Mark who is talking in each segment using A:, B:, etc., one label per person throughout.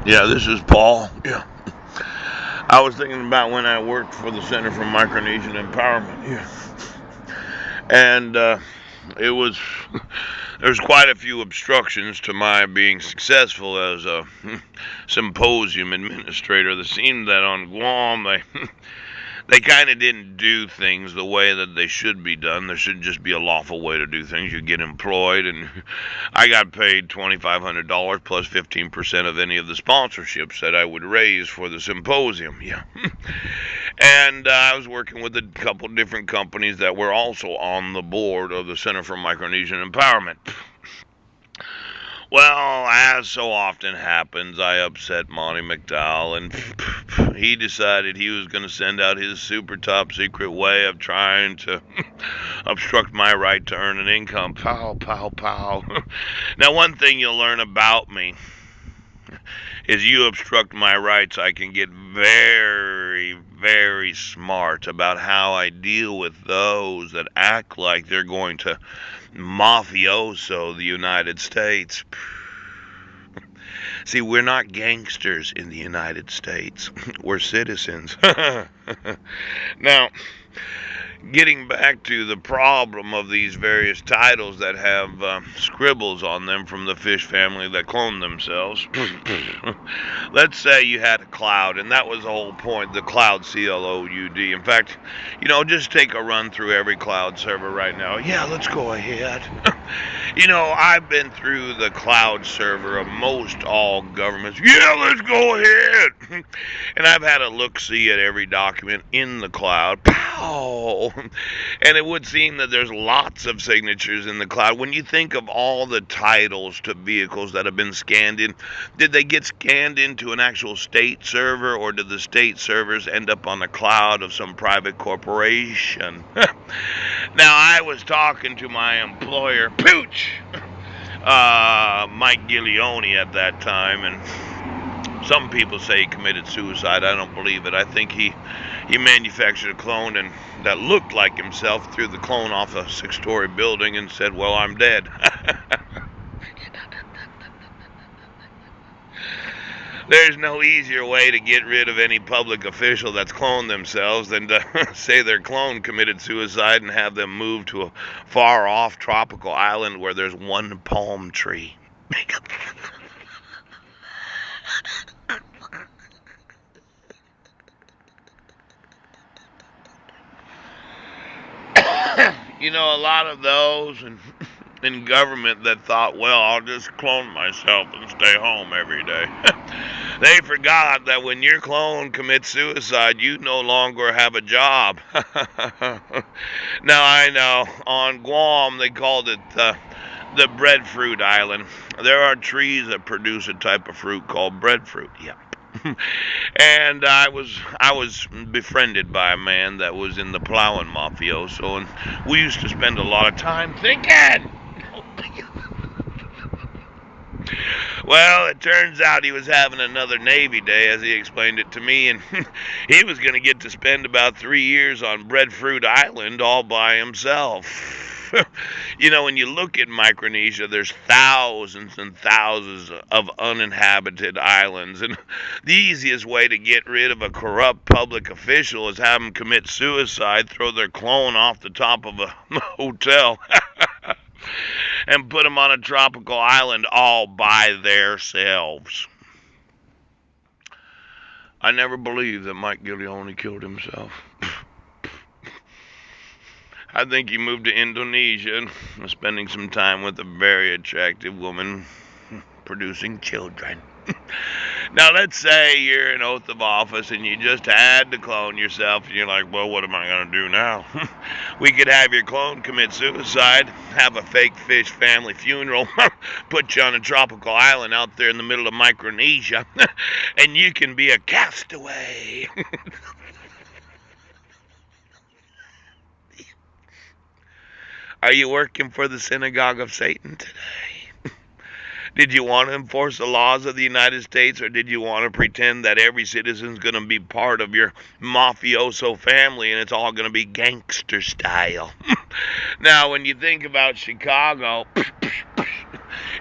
A: Yeah, this is Paul. Yeah. I was thinking about when I worked for the Center for Micronesian Empowerment. Yeah. And it was, there's quite a few obstructions to my being successful as a symposium administrator. It seemed that on Guam, they kind of didn't do things the way that they should be done. There should just be a lawful way to do things. You get employed, and I got paid $2,500 plus 15% of any of the sponsorships that I would raise for the symposium. Yeah. And I was working with a couple different companies that were also on the board of the Center for Micronesian Empowerment. Well, as so often happens, I upset Monty McDowell, and he decided he was going to send out his super top secret way of trying to obstruct my right to earn an income. Pow, pow, pow. Now, one thing you'll learn about me is you obstruct my rights, I can get very, very smart about how I deal with those that act like they're going to mafioso the United States. See, we're not gangsters in the United States. We're citizens. Now, getting back to the problem of these various titles that have scribbles on them from the fish family that clone themselves. Let's say you had a cloud, and that was the whole point, the cloud, C-L-O-U-D. In fact, just take a run through every cloud server right now. Yeah, let's go ahead. I've been through the cloud server of most all governments. Yeah, let's go ahead. And I've had a look-see at every document in the cloud. Pow! And it would seem that there's lots of signatures in the cloud. When you think of all the titles to vehicles that have been scanned in, did they get scanned into an actual state server, or did the state servers end up on the cloud of some private corporation? Now, I was talking to my employer, Pooch, Mike Giglione at that time, and some people say he committed suicide. I don't believe it. I think he manufactured a clone and that looked like himself, threw the clone off a 6-story building and said, well, I'm dead. There's no easier way to get rid of any public official that's cloned themselves than to say their clone committed suicide and have them move to a far-off tropical island where there's one palm tree. A lot of those in government that thought, well, I'll just clone myself and stay home every day. They forgot that when your clone commits suicide, you no longer have a job. Now, I know, on Guam, they called it the breadfruit island. There are trees that produce a type of fruit called breadfruit. Yeah. And I was befriended by a man that was in the plowing mafioso, and we used to spend a lot of time thinking. Well, it turns out he was having another Navy day, as he explained it to me, and he was going to get to spend about 3 years on Breadfruit Island all by himself. When you look at Micronesia, there's thousands and thousands of uninhabited islands, and the easiest way to get rid of a corrupt public official is have them commit suicide, throw their clone off the top of a hotel, and put them on a tropical island all by themselves. I never believed that Mike Giglione killed himself. I think he moved to Indonesia and was spending some time with a very attractive woman producing children. Now, let's say you're in oath of office and you just had to clone yourself, and you're like, well, what am I going to do now? We could have your clone commit suicide, have a fake fish family funeral, put you on a tropical island out there in the middle of Micronesia, and you can be a castaway. Are you working for the synagogue of Satan today? Did you want to enforce the laws of the United States, or did you want to pretend that every citizen's going to be part of your mafioso family and it's all going to be gangster style? Now, when you think about Chicago,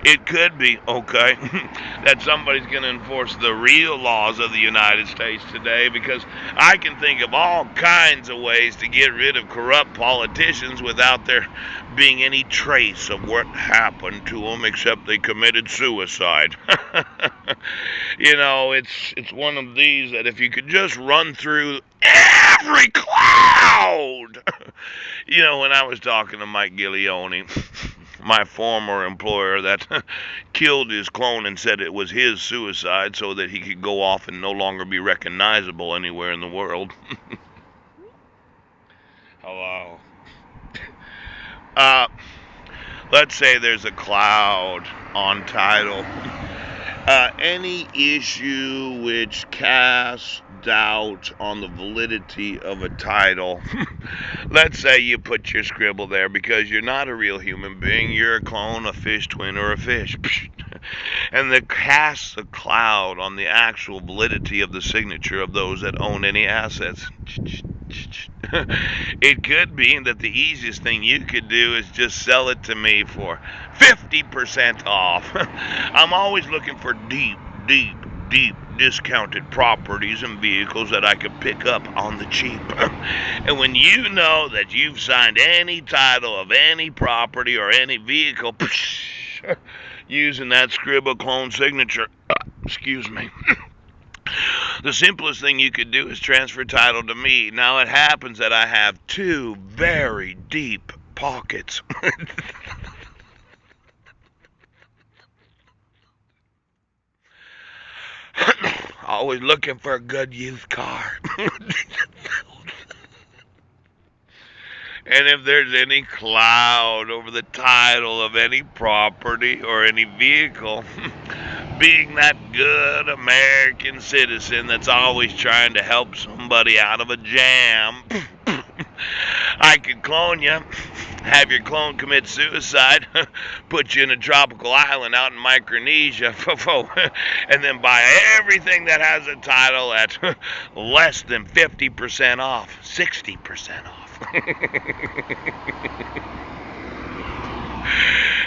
A: It could be, okay, that somebody's going to enforce the real laws of the United States today, because I can think of all kinds of ways to get rid of corrupt politicians without there being any trace of what happened to them except they committed suicide. It's one of these that if you could just run through every cloud. When I was talking to Mike Giglione, my former employer that killed his clone and said it was his suicide so that he could go off and no longer be recognizable anywhere in the world. Hello. Uh, let's say there's a cloud on title. Any issue which casts doubt on the validity of a title. Let's say you put your scribble there because you're not a real human being. You're a clone, a fish twin, or a fish. And that casts a cloud on the actual validity of the signature of those that own any assets. It could be that the easiest thing you could do is just sell it to me for 50% off. I'm always looking for deep discounted properties and vehicles that I could pick up on the cheap. And when you know that you've signed any title of any property or any vehicle using that scribble clone signature, excuse me, the simplest thing you could do is transfer title to me. Now it happens that I have two very deep pockets. Always looking for a good used car. And if there's any cloud over the title of any property or any vehicle, being that good American citizen that's always trying to help somebody out of a jam, I could clone you, have your clone commit suicide, put you in a tropical island out in Micronesia, and then buy everything that has a title at less than 50% off, 60% off.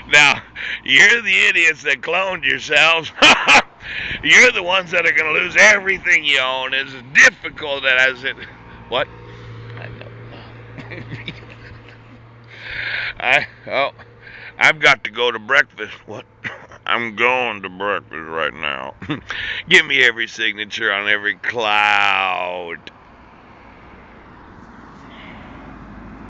A: Now, you're the idiots that cloned yourselves. You're the ones that are going to lose everything you own. It's difficult as it... What? I know. I've got to go to breakfast. What? I'm going to breakfast right now. Give me every signature on every cloud.